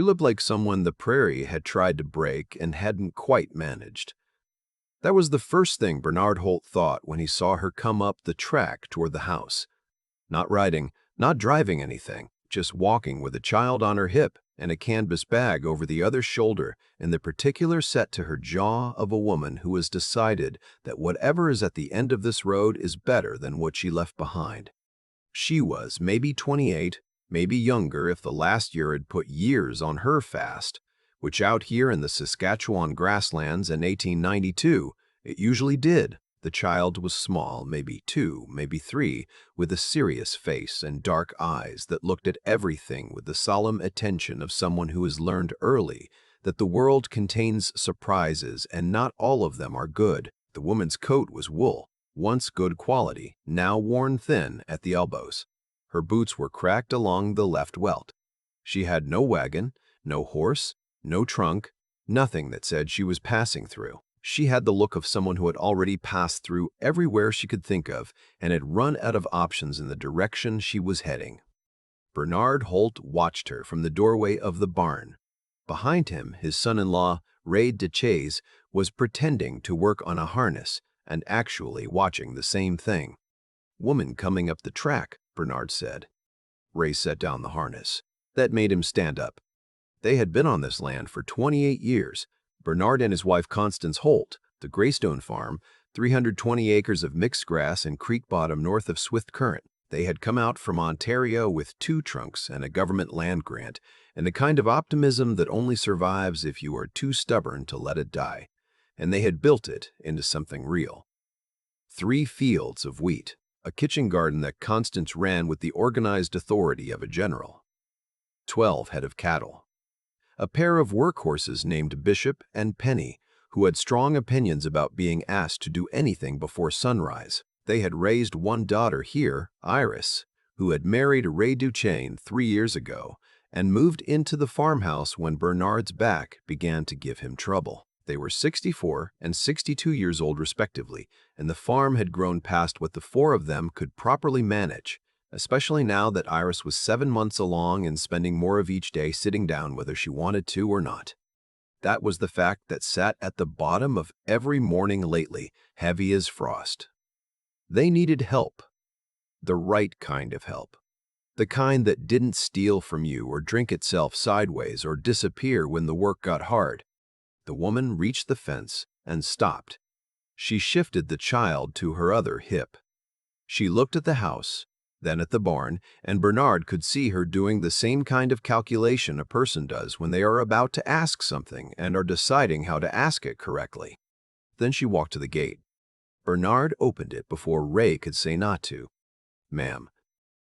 looked like someone the prairie had tried to break and hadn't quite managed. That was the first thing Bernard Holt thought when he saw her come up the track toward the house. Not riding, not driving anything, just walking with a child on her hip and a canvas bag over the other shoulder, and the particular set to her jaw of a woman who has decided that whatever is at the end of this road is better than what she left behind. She was maybe 28, maybe younger if the last year had put years on her fast, which out here in the Saskatchewan grasslands in 1892, it usually did. The child was small, maybe 2, maybe 3, with a serious face and dark eyes that looked at everything with the solemn attention of someone who has learned early that the world contains surprises and not all of them are good. The woman's coat was wool, once good quality, now worn thin at the elbows. Her boots were cracked along the left welt. She had no wagon, no horse, no trunk, nothing that said she was passing through. She had the look of someone who had already passed through everywhere she could think of and had run out of options in the direction she was heading. Bernard Holt watched her from the doorway of the barn. Behind him, his son-in-law, Ray DeChase, was pretending to work on a harness and actually watching the same thing. "Woman coming up the track," Bernard said. Ray set down the harness. That made him stand up. They had been on this land for 28 years. Bernard and his wife Constance Holt, the Greystone Farm, 320 acres of mixed grass and creek bottom north of Swift Current. They had come out from Ontario with 2 trunks and a government land grant, and the kind of optimism that only survives if you are too stubborn to let it die. And they had built it into something real. 3 fields of wheat, a kitchen garden that Constance ran with the organized authority of a general. 12 head of cattle. A pair of workhorses named Bishop and Penny, who had strong opinions about being asked to do anything before sunrise. They had raised 1 daughter here, Iris, who had married Ray Duchesne 3 years ago and moved into the farmhouse when Bernard's back began to give him trouble. They were 64 and 62 years old respectively, and the farm had grown past what the 4 of them could properly manage, especially now that Iris was 7 months along and spending more of each day sitting down whether she wanted to or not. That was the fact that sat at the bottom of every morning lately, heavy as frost. They needed help. The right kind of help. The kind that didn't steal from you or drink itself sideways or disappear when the work got hard. The woman reached the fence and stopped. She shifted the child to her other hip. She looked at the house, then at the barn, and Bernard could see her doing the same kind of calculation a person does when they are about to ask something and are deciding how to ask it correctly. Then she walked to the gate. Bernard opened it before Ray could say not to. "Ma'am."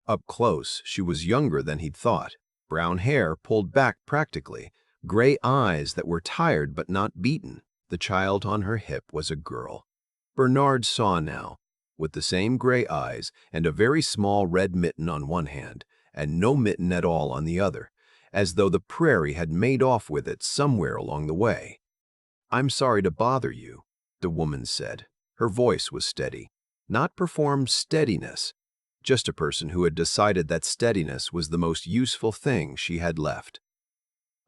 Up close, she was younger than he'd thought. Brown hair pulled back practically, gray eyes that were tired but not beaten. The child on her hip was a girl. Bernard saw now, with the same gray eyes and a very small red mitten on one hand, and no mitten at all on the other, as though the prairie had made off with it somewhere along the way. "I'm sorry to bother you," the woman said. Her voice was steady, not performed steadiness, just a person who had decided that steadiness was the most useful thing she had left.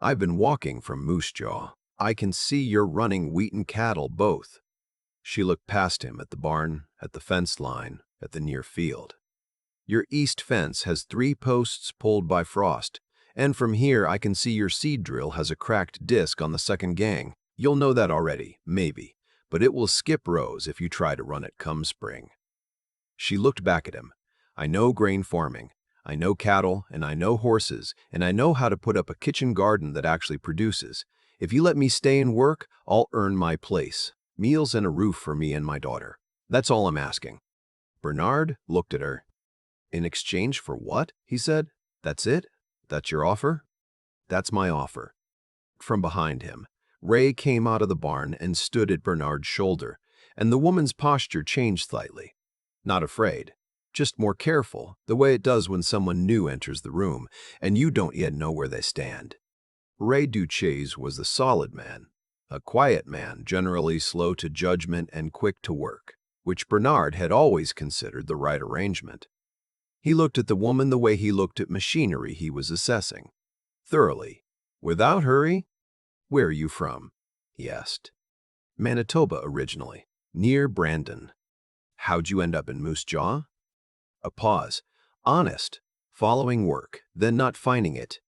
"I've been walking from Moose Jaw. I can see you're running wheat and cattle both." She looked past him at the barn, at the fence line, at the near field. "Your east fence has 3 posts pulled by frost, and from here I can see your seed drill has a cracked disc on the second gang. You'll know that already, maybe, but it will skip rows if you try to run it come spring." She looked back at him. "I know grain farming. I know cattle, and I know horses, and I know how to put up a kitchen garden that actually produces. If you let me stay and work, I'll earn my place. Meals and a roof for me and my daughter. That's all I'm asking." Bernard looked at her. "In exchange for what?" he said. "That's it? That's your offer?" "That's my offer." From behind him, Ray came out of the barn and stood at Bernard's shoulder, and the woman's posture changed slightly. Not afraid, just more careful, the way it does when someone new enters the room, and you don't yet know where they stand. Ray Duchesne was the solid man, a quiet man, generally slow to judgment and quick to work, which Bernard had always considered the right arrangement. He looked at the woman the way he looked at machinery he was assessing. Thoroughly, Without hurry, "Where are you from?" he asked. "Manitoba originally, near Brandon." "How'd you end up in Moose Jaw?" A pause. "Honest. Following work, then not finding it."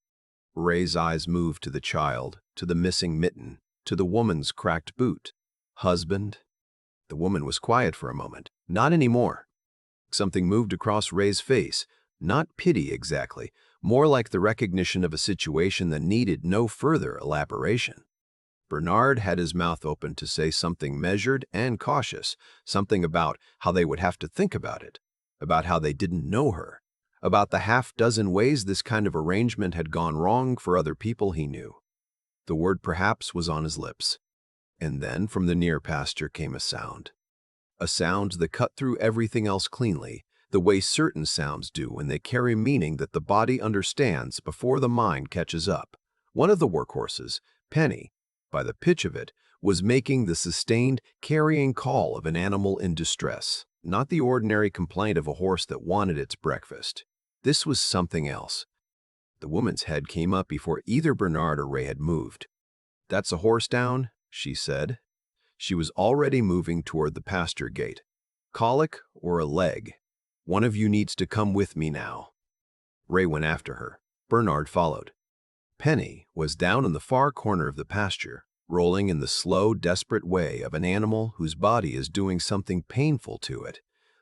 Ray's eyes moved to the child, to the missing mitten, to the woman's cracked boot. "Husband?" The woman was quiet for a moment. "Not anymore." Something moved across Ray's face. Not pity exactly, more like the recognition of a situation that needed no further elaboration. Bernard had his mouth open to say something measured and cautious, something about how they would have to think about it, about how they didn't know her, about the half-dozen ways this kind of arrangement had gone wrong for other people he knew. The word perhaps was on his lips. And then from the near pasture came a sound that cut through everything else cleanly, the way certain sounds do when they carry meaning that the body understands before the mind catches up. One of the workhorses, Penny, by the pitch of it, was making the sustained, carrying call of an animal in distress, not the ordinary complaint of a horse that wanted its breakfast. This was something else. The woman's head came up before either Bernard or Ray had moved. "That's a horse down," she said. She was already moving toward the pasture gate. "Colic or a leg? One of you needs to come with me now." Ray went after her. Bernard followed. Penny was down in the far corner of the pasture, rolling in the slow, desperate way of an animal whose body is doing something painful to it.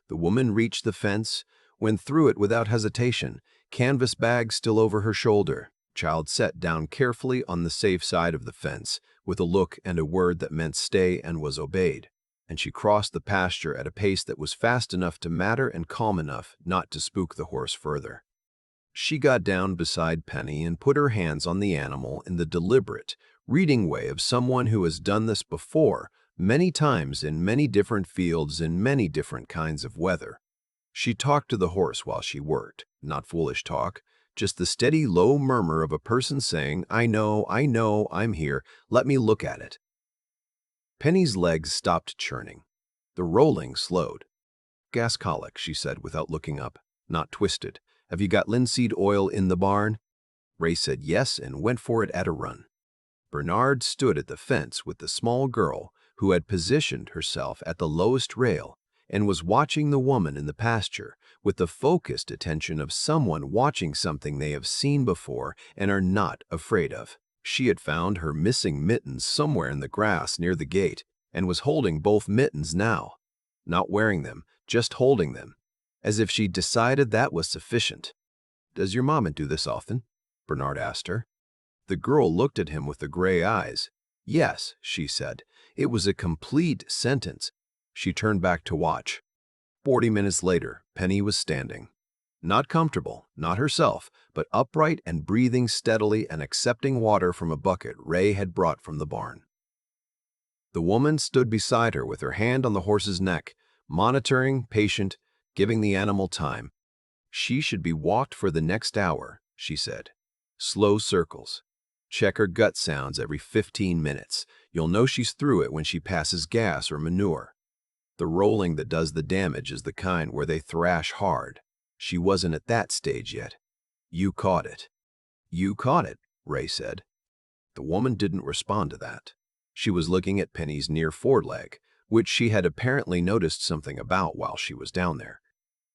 The woman reached the fence, went through it without hesitation, canvas bag still over her shoulder. Child sat down carefully on the safe side of the fence, with a look and a word that meant stay and was obeyed, and she crossed the pasture at a pace that was fast enough to matter and calm enough not to spook the horse further. She got down beside Penny and put her hands on the animal in the deliberate, reading way of someone who has done this before, many times in many different fields in many different kinds of weather. She talked to the horse while she worked, not foolish talk, just the steady, low murmur of a person saying, I know, I'm here, let me look at it." Penny's legs stopped churning. The rolling slowed. "Gas colic," she said without looking up, not twisted. "Have you got linseed oil in the barn?" Ray said yes and went for it at a run. Bernard stood at the fence with the small girl who had positioned herself at the lowest rail and was watching the woman in the pasture with the focused attention of someone watching something they have seen before and are not afraid of. She had found her missing mittens somewhere in the grass near the gate and was holding both mittens now, not wearing them, just holding them, as if she'd decided that was sufficient. "Does your mama do this often?" Bernard asked her. The girl looked at him with the gray eyes. "Yes," she said. It was a complete sentence. She turned back to watch. 40 minutes later, Penny was standing. Not comfortable, not herself, but upright and breathing steadily and accepting water from a bucket Ray had brought from the barn. The woman stood beside her with her hand on the horse's neck, monitoring, patient, giving the animal time. "She should be walked for the next hour," she said. "Slow circles. Check her gut sounds every 15 minutes. You'll know she's through it when she passes gas or manure. The rolling that does the damage is the kind where they thrash hard. She wasn't at that stage yet. You caught it." "You caught it," Ray said. The woman didn't respond to that. She was looking at Penny's near foreleg, which she had apparently noticed something about while she was down there.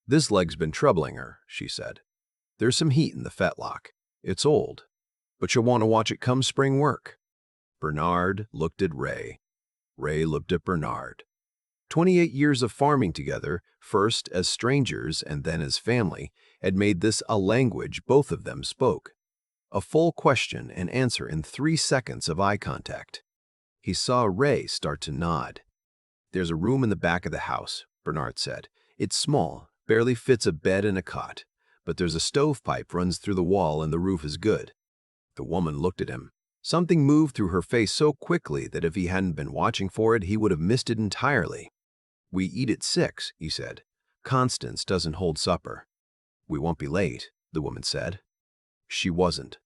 "This leg's been troubling her," she said. "There's some heat in the fetlock. It's old, but you'll want to watch it come spring work." Bernard looked at Ray. Ray looked at Bernard. 28 years of farming together, first as strangers and then as family, had made this a language both of them spoke. A full question and answer in 3 seconds of eye contact. He saw Ray start to nod. "There's a room in the back of the house," Bernard said. "It's small, barely fits a bed and a cot, but there's a stovepipe runs through the wall and the roof is good." The woman looked at him. Something moved through her face so quickly that if he hadn't been watching for it, he would have missed it entirely. "We eat at 6, he said. "Constance doesn't hold supper." "We won't be late," the woman said. She wasn't.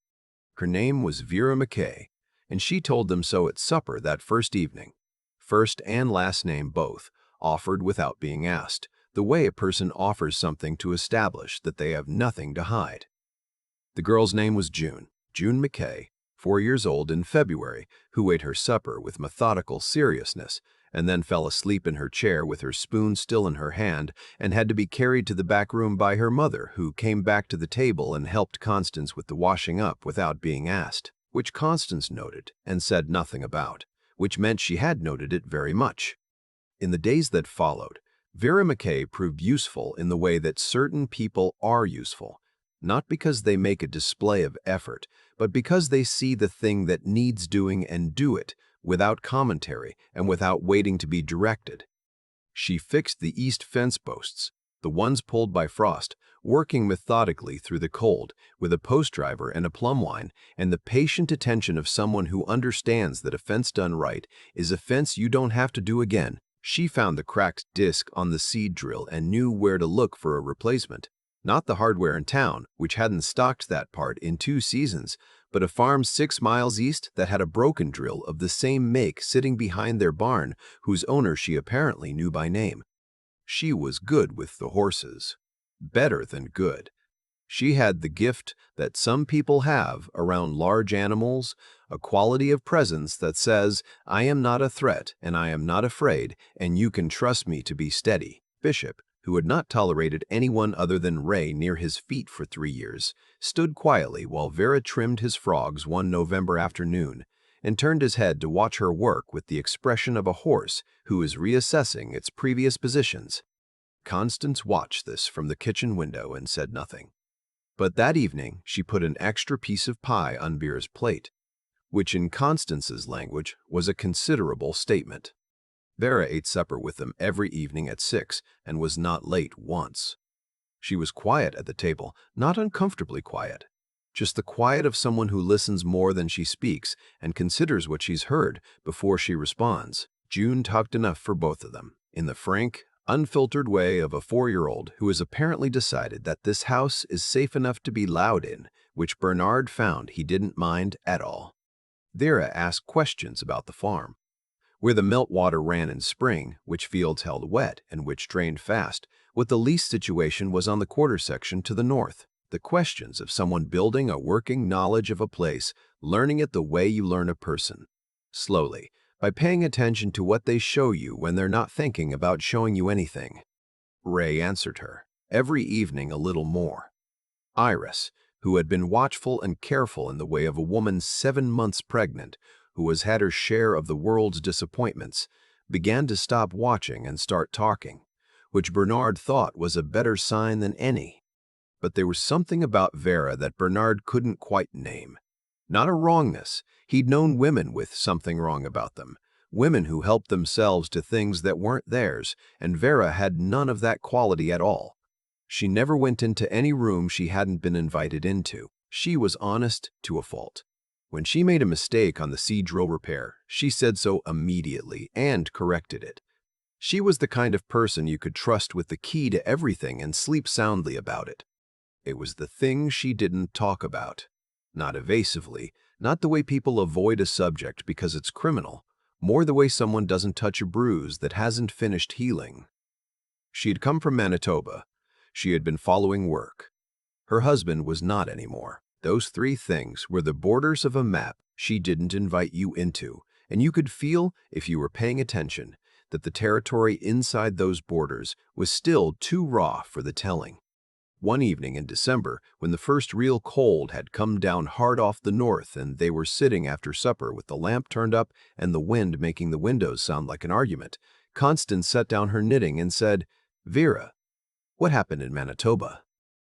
Her name was Vera Mackay, and she told them so at supper that first evening. First and last name both, offered without being asked, the way a person offers something to establish that they have nothing to hide. The girl's name was June Mackay, 4 years old in February, who ate her supper with methodical seriousness and then fell asleep in her chair with her spoon still in her hand and had to be carried to the back room by her mother, who came back to the table and helped Constance with the washing up without being asked, which Constance noted and said nothing about, which meant she had noted it very much. In the days that followed, Vera Mackay proved useful in the way that certain people are useful, not because they make a display of effort, but because they see the thing that needs doing and do it, without commentary and without waiting to be directed. She fixed the east fence posts, the ones pulled by frost, working methodically through the cold with a post driver and a plumb line and the patient attention of someone who understands that a fence done right is a fence you don't have to do again. She found the cracked disc on the seed drill and knew where to look for a replacement. Not the hardware in town, which hadn't stocked that part in 2 seasons, but a farm 6 miles east that had a broken drill of the same make sitting behind their barn, whose owner she apparently knew by name. She was good with the horses. Better than good. She had the gift that some people have around large animals, a quality of presence that says, I am not a threat and I am not afraid, and you can trust me to be steady. Bishop, who had not tolerated anyone other than Ray near his feet for 3 years, stood quietly while Vera trimmed his frogs one November afternoon and turned his head to watch her work with the expression of a horse who is reassessing its previous positions. Constance watched this from the kitchen window and said nothing. But that evening, she put an extra piece of pie on Vera's plate, which in Constance's language was a considerable statement. Vera ate supper with them every evening at 6 and was not late once. She was quiet at the table, not uncomfortably quiet, just the quiet of someone who listens more than she speaks and considers what she's heard before she responds. June talked enough for both of them, in the frank, unfiltered way of a 4-year-old who has apparently decided that this house is safe enough to be loud in, which Bernard found he didn't mind at all. Vera asked questions about the farm, where the meltwater ran in spring, which fields held wet and which drained fast, what the lease situation was on the quarter section to the north. The questions of someone building a working knowledge of a place, learning it the way you learn a person. Slowly, by paying attention to what they show you when they're not thinking about showing you anything. Ray answered her, every evening a little more. Iris, who had been watchful and careful in the way of a woman 7 months pregnant, who has had her share of the world's disappointments, began to stop watching and start talking, which Bernard thought was a better sign than any. But there was something about Vera that Bernard couldn't quite name. Not a wrongness. He'd known women with something wrong about them, women who helped themselves to things that weren't theirs, and Vera had none of that quality at all. She never went into any room she hadn't been invited into. She was honest to a fault. When she made a mistake on the seed drill repair, she said so immediately and corrected it. She was the kind of person you could trust with the key to everything and sleep soundly about it. It was the thing she didn't talk about. Not evasively, not the way people avoid a subject because it's criminal, more the way someone doesn't touch a bruise that hasn't finished healing. She had come from Manitoba. She had been following work. Her husband was not anymore. Those 3 things were the borders of a map she didn't invite you into, and you could feel, if you were paying attention, that the territory inside those borders was still too raw for the telling. One evening in December, when the first real cold had come down hard off the north and they were sitting after supper with the lamp turned up and the wind making the windows sound like an argument, Constance set down her knitting and said, Vera, what happened in Manitoba?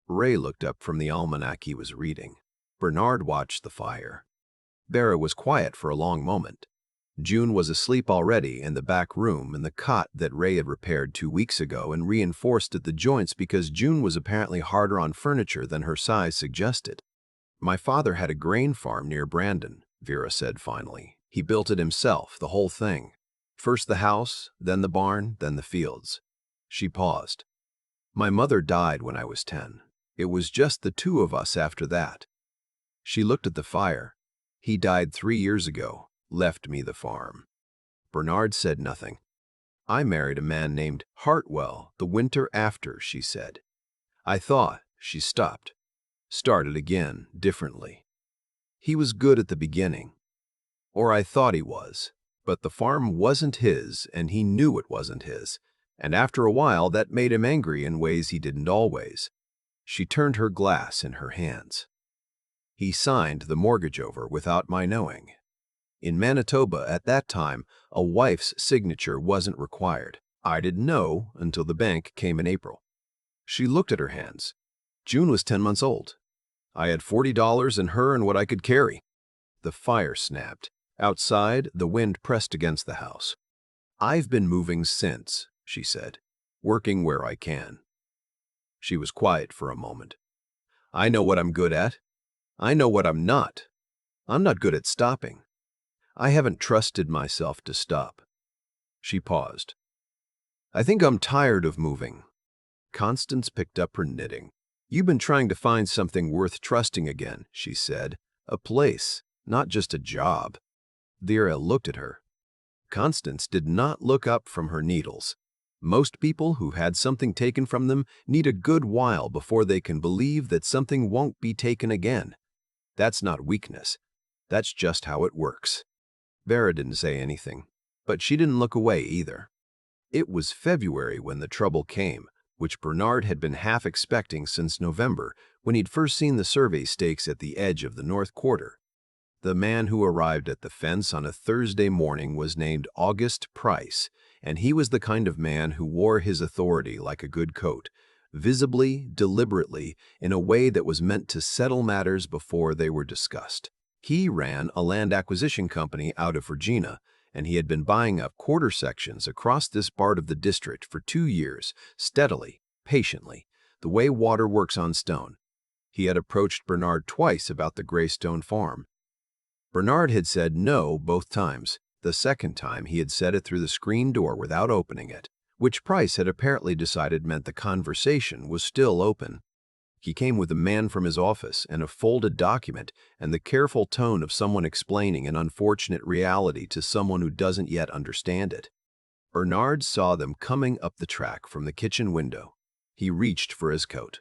Ray looked up from the almanac he was reading. Bernard watched the fire. Vera was quiet for a long moment. June was asleep already in the back room in the cot that Ray had repaired 2 weeks ago and reinforced at the joints because June was apparently harder on furniture than her size suggested. My father had a grain farm near Brandon, Vera said finally. He built it himself, the whole thing. First the house, then the barn, then the fields. She paused. My mother died when I was 10. It was just the 2 of us after that. She looked at the fire. He died 3 years ago. Left me the farm. Bernard said nothing. I married a man named Hartwell the winter after, she said. I thought, she stopped. Started again, differently. He was good at the beginning, or I thought he was, but the farm wasn't his and he knew it wasn't his, and after a while that made him angry in ways he didn't always. She turned her glass in her hands. He signed the mortgage over without my knowing. In Manitoba at that time, a wife's signature wasn't required. I didn't know until the bank came in April. She looked at her hands. June was 10 months old. I had $40 in her and what I could carry. The fire snapped. Outside, the wind pressed against the house. I've been moving since, she said, working where I can. She was quiet for a moment. I know what I'm good at. I know what I'm not. I'm not good at stopping. I haven't trusted myself to stop. She paused. I think I'm tired of moving. Constance picked up her knitting. You've been trying to find something worth trusting again, she said. A place, not just a job. Vera looked at her. Constance did not look up from her needles. Most people who had something taken from them need a good while before they can believe that something won't be taken again. That's not weakness. That's just how it works. Vera didn't say anything, but she didn't look away either. It was February when the trouble came, which Bernard had been half expecting since November, when he'd first seen the survey stakes at the edge of the North Quarter. The man who arrived at the fence on a Thursday morning was named August Price, and he was the kind of man who wore his authority like a good coat, visibly, deliberately, in a way that was meant to settle matters before they were discussed. He ran a land acquisition company out of Virginia, and he had been buying up quarter sections across this part of the district for 2 years, steadily, patiently, the way water works on stone. He had approached Bernard twice about the Greystone Farm. Bernard had said no both times. The second time he had said it through the screen door without opening it, which Price had apparently decided meant the conversation was still open. He came with a man from his office and a folded document and the careful tone of someone explaining an unfortunate reality to someone who doesn't yet understand it. Bernard saw them coming up the track from the kitchen window. He reached for his coat.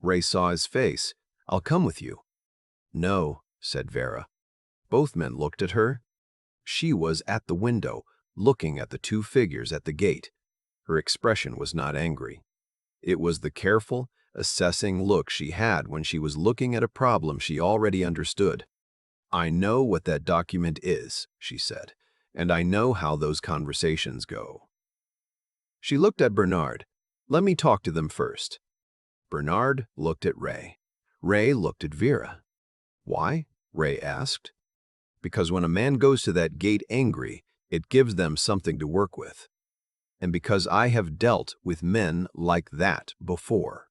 Ray saw his face. I'll come with you. No, said Vera. Both men looked at her. She was at the window, looking at the two figures at the gate. Her expression was not angry. It was the careful, assessing look she had when she was looking at a problem she already understood. I know what that document is, she said, and I know how those conversations go. She looked at Bernard. Let me talk to them first. Bernard looked at Ray. Ray looked at Vera. Why? Ray asked. Because when a man goes to that gate angry, it gives them something to work with. And because I have dealt with men like that before.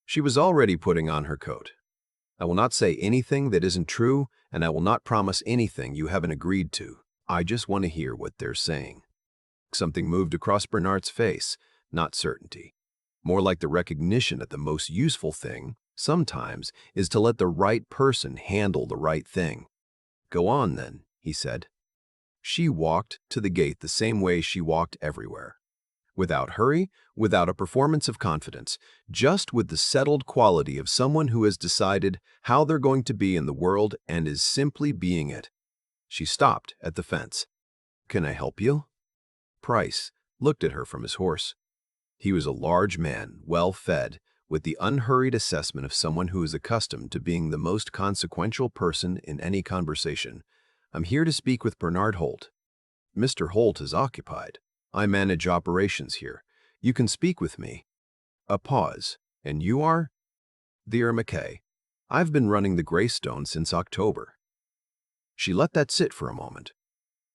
She was already putting on her coat. I will not say anything that isn't true, and I will not promise anything you haven't agreed to. I just want to hear what they're saying. Something moved across Bernard's face, not certainty. More like the recognition that the most useful thing, sometimes, is to let the right person handle the right thing. Go on, then, he said. She walked to the gate the same way she walked everywhere. Without hurry, without a performance of confidence, just with the settled quality of someone who has decided how they're going to be in the world and is simply being it. She stopped at the fence. Can I help you? Price looked at her from his horse. He was a large man, well-fed, with the unhurried assessment of someone who is accustomed to being the most consequential person in any conversation. I'm here to speak with Bernard Holt. Mr. Holt is occupied. I manage operations here. You can speak with me. A pause. And you are? Vera Mackay. I've been running the Greystone since October. She let that sit for a moment.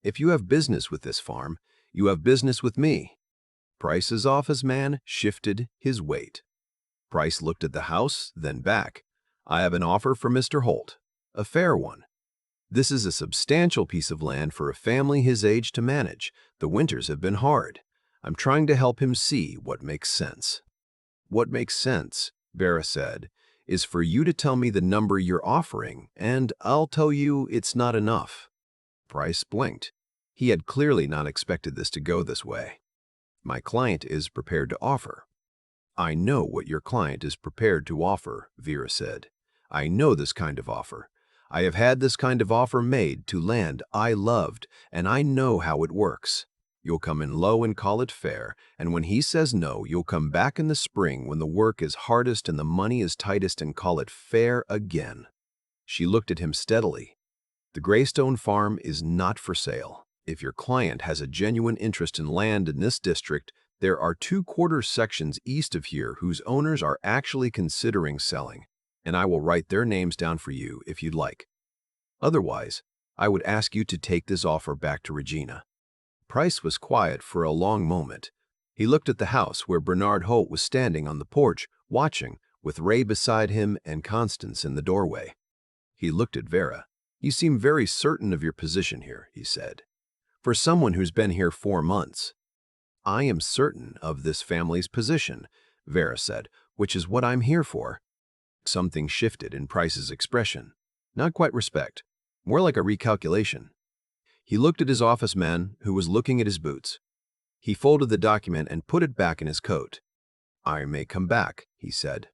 If you have business with this farm, you have business with me. Price's office man shifted his weight. Price looked at the house, then back. I have an offer for Mr. Holt. A fair one. This is a substantial piece of land for a family his age to manage. The winters have been hard. I'm trying to help him see what makes sense. What makes sense, Vera said, is for you to tell me the number you're offering, and I'll tell you it's not enough. Price blinked. He had clearly not expected this to go this way. My client is prepared to offer. I know what your client is prepared to offer, Vera said. I know this kind of offer. I have had this kind of offer made to land I loved, and I know how it works. You'll come in low and call it fair, and when he says no, you'll come back in the spring when the work is hardest and the money is tightest and call it fair again." She looked at him steadily. "The Greystone Farm is not for sale. If your client has a genuine interest in land in this district, there are 2/4 sections east of here whose owners are actually considering selling, and I will write their names down for you if you'd like. Otherwise, I would ask you to take this offer back to Regina." Price was quiet for a long moment. He looked at the house where Bernard Holt was standing on the porch, watching, with Ray beside him and Constance in the doorway. He looked at Vera. "You seem very certain of your position here," he said. "For someone who's been here 4 months." "I am certain of this family's position," Vera said, "which is what I'm here for." Something shifted in Price's expression. Not quite respect, more like a recalculation. He looked at his office man, who was looking at his boots. He folded the document and put it back in his coat. "I may come back," he said.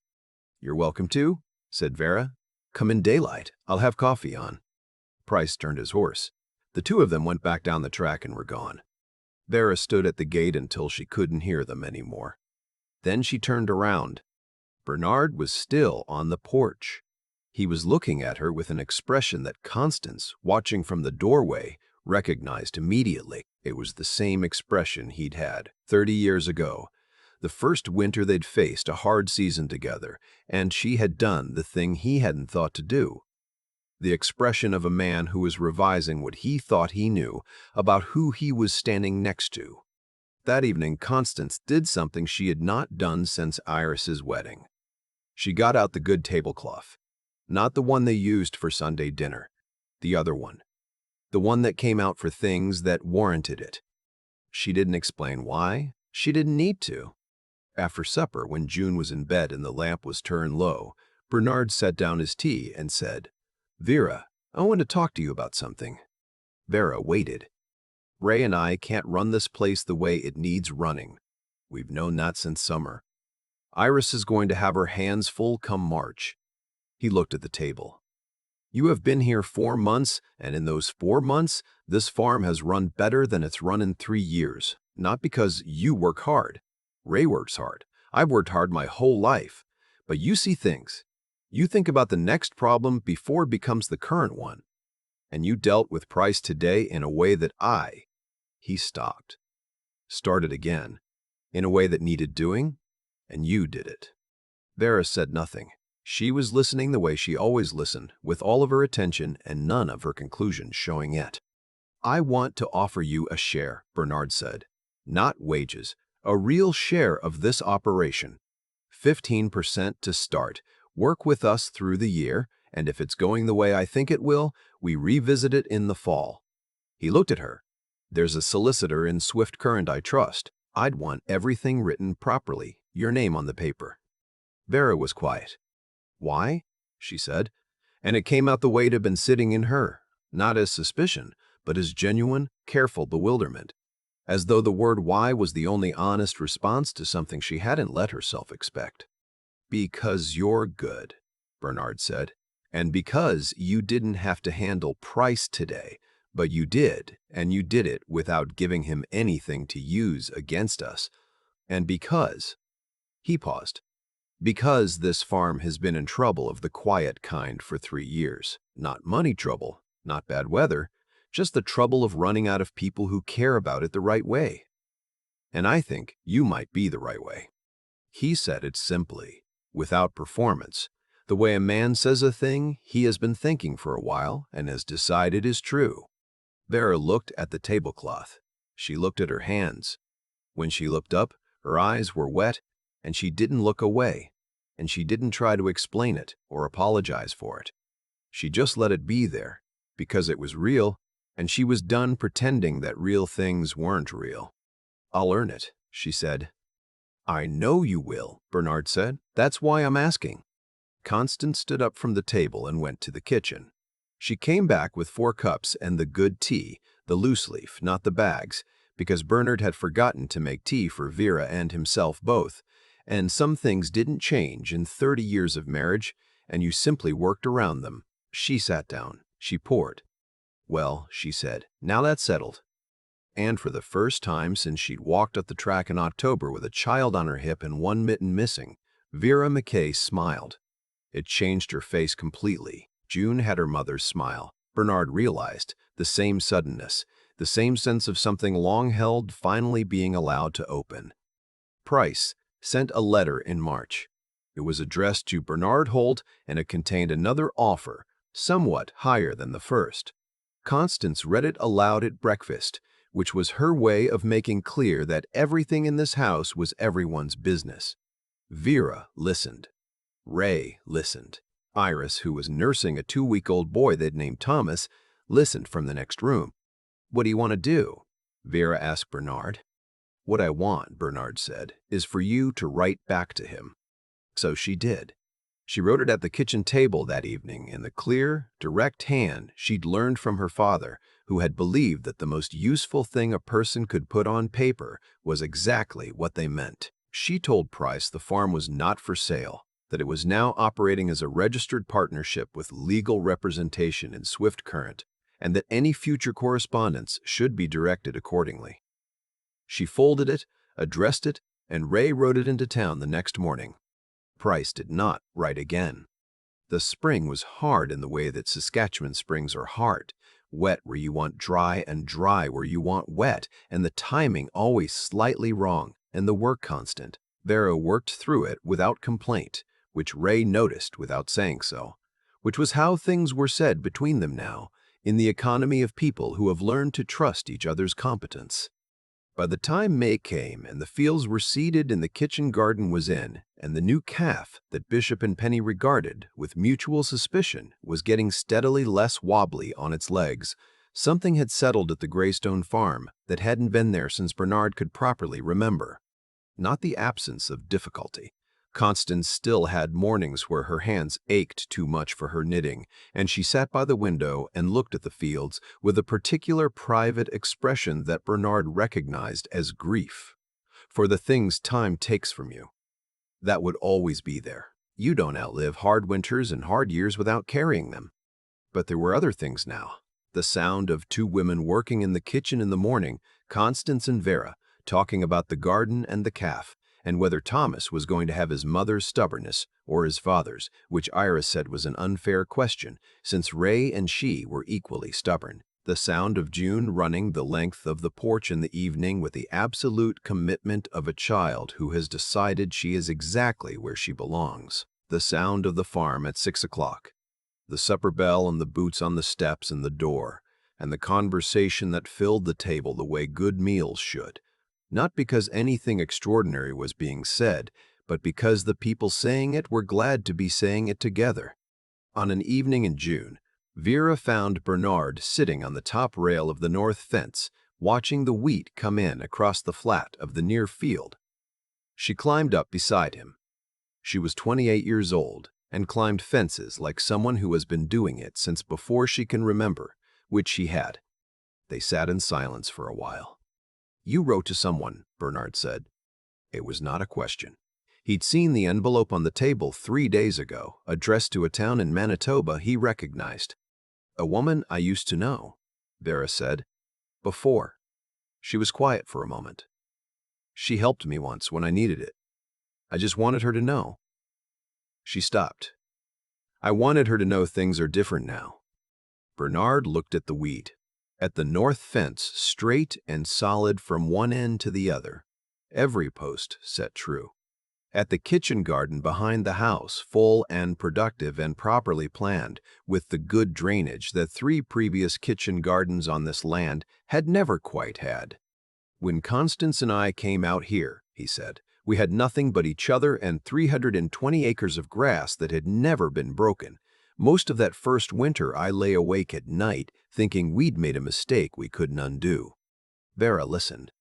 "You're welcome to," said Vera. "Come in daylight. I'll have coffee on." Price turned his horse. The two of them went back down the track and were gone. Vera stood at the gate until she couldn't hear them anymore. Then she turned around. Bernard was still on the porch. He was looking at her with an expression that Constance, watching from the doorway, recognized immediately. It was the same expression he'd had 30 years ago, the first winter they'd faced a hard season together, and she had done the thing he hadn't thought to do. The expression of a man who was revising what he thought he knew about who he was standing next to. That evening, Constance did something she had not done since Iris's wedding. She got out the good tablecloth. Not the one they used for Sunday dinner, the other one. The one that came out for things that warranted it. She didn't explain why. She didn't need to. After supper, when June was in bed and the lamp was turned low, Bernard set down his tea and said, "Vera, I want to talk to you about something." Vera waited. "Ray and I can't run this place the way it needs running. We've known that since summer. Iris is going to have her hands full come March." He looked at the table. "You have been here 4 months, and in those 4 months, this farm has run better than it's run in 3 years. Not because you work hard. Ray works hard. I've worked hard my whole life. But you see things. You think about the next problem before it becomes the current one. And you dealt with Price today in a way that He stopped. Started again. In a way that needed doing, and you did it." Vera said nothing. She was listening the way she always listened, with all of her attention and none of her conclusions showing yet. "I want to offer you a share," Bernard said. "Not wages, a real share of this operation. 15% to start. Work with us through the year, and if it's going the way I think it will, we revisit it in the fall." He looked at her. "There's a solicitor in Swift Current I trust. I'd want everything written properly, your name on the paper." Vera was quiet. "Why?" she said, and it came out the way it had been sitting in her, not as suspicion, but as genuine, careful bewilderment, as though the word why was the only honest response to something she hadn't let herself expect. "Because you're good," Bernard said, "and because you didn't have to handle Price today, but you did, and you did it without giving him anything to use against us, and because—" He paused. "Because this farm has been in trouble of the quiet kind for 3 years. Not money trouble, not bad weather, just the trouble of running out of people who care about it the right way. And I think you might be the right way." He said it simply, without performance, the way a man says a thing he has been thinking for a while and has decided is true. Vera looked at the tablecloth. She looked at her hands. When she looked up, her eyes were wet, and she didn't look away, and she didn't try to explain it or apologize for it. She just let it be there, because it was real, and she was done pretending that real things weren't real. "I'll earn it," she said. "I know you will," Bernard said. "That's why I'm asking." Constance stood up from the table and went to the kitchen. She came back with 4 cups and the good tea, the loose leaf, not the bags, because Bernard had forgotten to make tea for Vera and himself both, and some things didn't change in 30 years of marriage, and you simply worked around them. She sat down. She poured. "Well," she said, "now that's settled." And for the first time since she'd walked up the track in October with a child on her hip and one mitten missing, Vera Mackay smiled. It changed her face completely. June had her mother's smile. Bernard realized the same suddenness, the same sense of something long held finally being allowed to open. Price sent a letter in March. It was addressed to Bernard Holt, and it contained another offer, somewhat higher than the first. Constance read it aloud at breakfast, which was her way of making clear that everything in this house was everyone's business. Vera listened. Ray listened. Iris, who was nursing a 2-week-old boy they'd named Thomas, listened from the next room. "What do you want to do?" Vera asked Bernard. "What I want," Bernard said, "is for you to write back to him." So she did. She wrote it at the kitchen table that evening in the clear, direct hand she'd learned from her father, who had believed that the most useful thing a person could put on paper was exactly what they meant. She told Price the farm was not for sale, that it was now operating as a registered partnership with legal representation in Swift Current, and that any future correspondence should be directed accordingly. She folded it, addressed it, and Ray rode it into town the next morning. Price did not write again. The spring was hard in the way that Saskatchewan springs are hard, wet where you want dry and dry where you want wet, and the timing always slightly wrong, and the work constant. Vera worked through it without complaint, which Ray noticed without saying so, which was how things were said between them now, in the economy of people who have learned to trust each other's competence. By the time May came and the fields were seeded and the kitchen garden was in, and the new calf that Bishop and Penny regarded with mutual suspicion was getting steadily less wobbly on its legs, something had settled at the Greystone Farm that hadn't been there since Bernard could properly remember. Not the absence of difficulty. Constance still had mornings where her hands ached too much for her knitting, and she sat by the window and looked at the fields with a particular private expression that Bernard recognized as grief. For the things time takes from you. That would always be there. You don't outlive hard winters and hard years without carrying them. But there were other things now. The sound of 2 women working in the kitchen in the morning, Constance and Vera, talking about the garden and the calf, and whether Thomas was going to have his mother's stubbornness or his father's, which Iris said was an unfair question, since Ray and she were equally stubborn. The sound of June running the length of the porch in the evening with the absolute commitment of a child who has decided she is exactly where she belongs. The sound of the farm at 6 o'clock. The supper bell and the boots on the steps and the door, and the conversation that filled the table the way good meals should. Not because anything extraordinary was being said, but because the people saying it were glad to be saying it together. On an evening in June, Vera found Bernard sitting on the top rail of the north fence, watching the wheat come in across the flat of the near field. She climbed up beside him. She was 28 years old and climbed fences like someone who has been doing it since before she can remember, which she had. They sat in silence for a while. "You wrote to someone," Bernard said. It was not a question. He'd seen the envelope on the table 3 days ago, addressed to a town in Manitoba he recognized. "A woman I used to know," Vera said. "Before." She was quiet for a moment. "She helped me once when I needed it. I just wanted her to know." She stopped. "I wanted her to know things are different now." Bernard looked at the wheat, at the north fence straight and solid from one end to the other, every post set true. At the kitchen garden behind the house, full and productive and properly planned, with the good drainage that 3 previous kitchen gardens on this land had never quite had. "When Constance and I came out here," he said, "we had nothing but each other and 320 acres of grass that had never been broken. Most of that first winter I lay awake at night thinking we'd made a mistake we couldn't undo." Vera listened.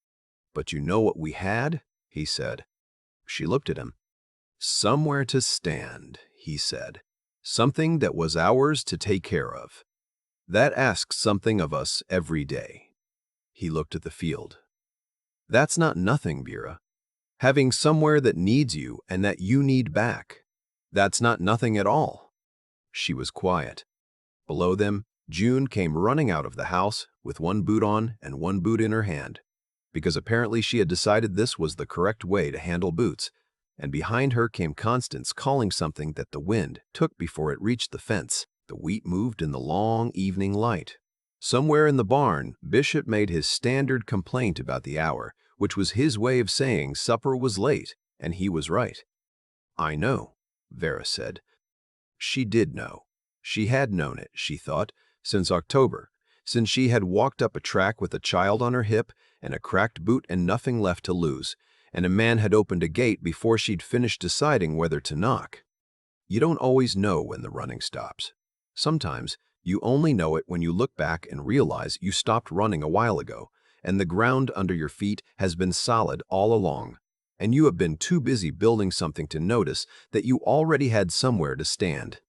"But you know what we had?" he said. She looked at him. "Somewhere to stand," he said. "Something that was ours to take care of. That asks something of us every day." He looked at the field. "That's not nothing, Vera. Having somewhere that needs you and that you need back. That's not nothing at all. She was quiet. Below them, June came running out of the house with one boot on and one boot in her hand, because apparently she had decided this was the correct way to handle boots, and behind her came Constance calling something that the wind took before it reached the fence. The wheat moved in the long evening light. Somewhere in the barn, Bishop made his standard complaint about the hour, which was his way of saying supper was late, and he was right. "I know," Vera said. She did know. She had known it, she thought, since October, since she had walked up a track with a child on her hip and a cracked boot and nothing left to lose, and a man had opened a gate before she'd finished deciding whether to knock. You don't always know when the running stops. Sometimes you only know it when you look back and realize you stopped running a while ago, and the ground under your feet has been solid all along, and you have been too busy building something to notice that you already had somewhere to stand.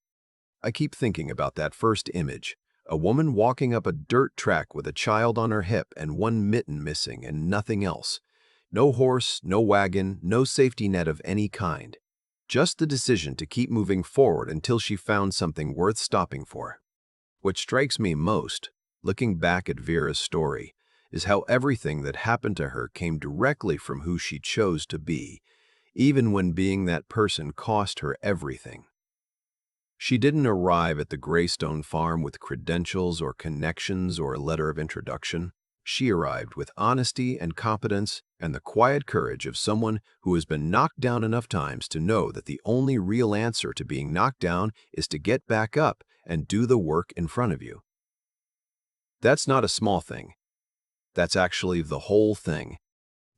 I keep thinking about that first image, a woman walking up a dirt track with a child on her hip and one mitten missing and nothing else. No horse, no wagon, no safety net of any kind. Just the decision to keep moving forward until she found something worth stopping for. What strikes me most, looking back at Vera's story, is how everything that happened to her came directly from who she chose to be, even when being that person cost her everything. She didn't arrive at the Greystone Farm with credentials or connections or a letter of introduction. She arrived with honesty and competence and the quiet courage of someone who has been knocked down enough times to know that the only real answer to being knocked down is to get back up and do the work in front of you. That's not a small thing. That's actually the whole thing.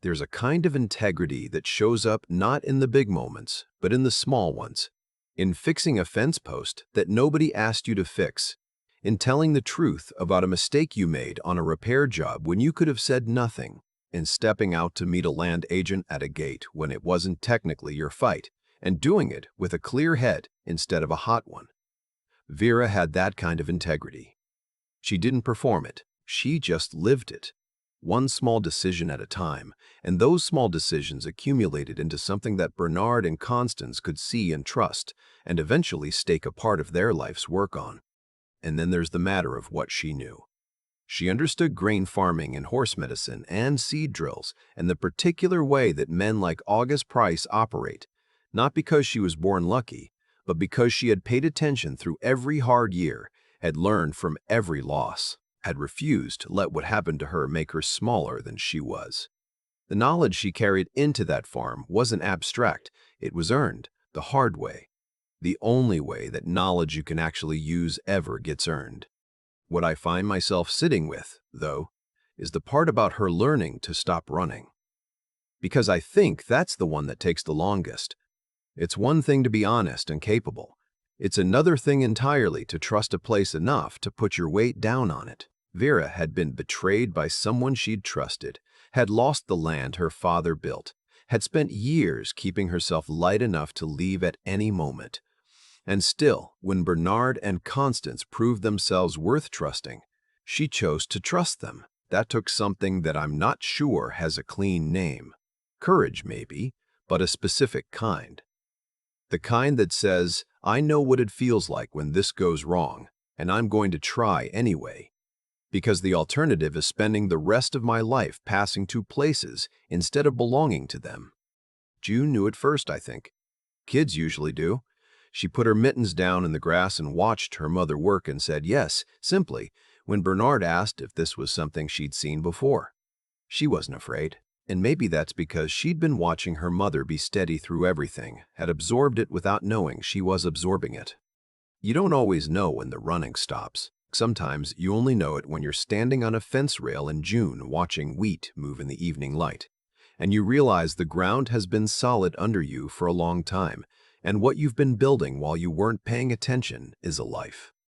There's a kind of integrity that shows up not in the big moments, but in the small ones. In fixing a fence post that nobody asked you to fix. In telling the truth about a mistake you made on a repair job when you could have said nothing. In stepping out to meet a land agent at a gate when it wasn't technically your fight, and doing it with a clear head instead of a hot one. Vera had that kind of integrity. She didn't perform it, she just lived it. One small decision at a time, and those small decisions accumulated into something that Bernard and Constance could see and trust, and eventually stake a part of their life's work on. And then there's the matter of what she knew. She understood grain farming and horse medicine and seed drills and the particular way that men like August Price operate, not because she was born lucky, but because she had paid attention through every hard year, had learned from every loss, had refused to let what happened to her make her smaller than she was. The knowledge she carried into that farm wasn't abstract, it was earned, the hard way. The only way that knowledge you can actually use ever gets earned. What I find myself sitting with, though, is the part about her learning to stop running. Because I think that's the one that takes the longest. It's one thing to be honest and capable. It's another thing entirely to trust a place enough to put your weight down on it. Vera had been betrayed by someone she'd trusted, had lost the land her father built, had spent years keeping herself light enough to leave at any moment. And still, when Bernard and Constance proved themselves worth trusting, she chose to trust them. That took something that I'm not sure has a clean name. Courage, maybe, but a specific kind. The kind that says, I know what it feels like when this goes wrong, and I'm going to try anyway. Because the alternative is spending the rest of my life passing two places instead of belonging to them. June knew it first, I think. Kids usually do. She put her mittens down in the grass and watched her mother work and said yes, simply, when Bernard asked if this was something she'd seen before. She wasn't afraid, and maybe that's because she'd been watching her mother be steady through everything, had absorbed it without knowing she was absorbing it. You don't always know when the running stops. Sometimes you only know it when you're standing on a fence rail in June watching wheat move in the evening light, and you realize the ground has been solid under you for a long time, and what you've been building while you weren't paying attention is a life.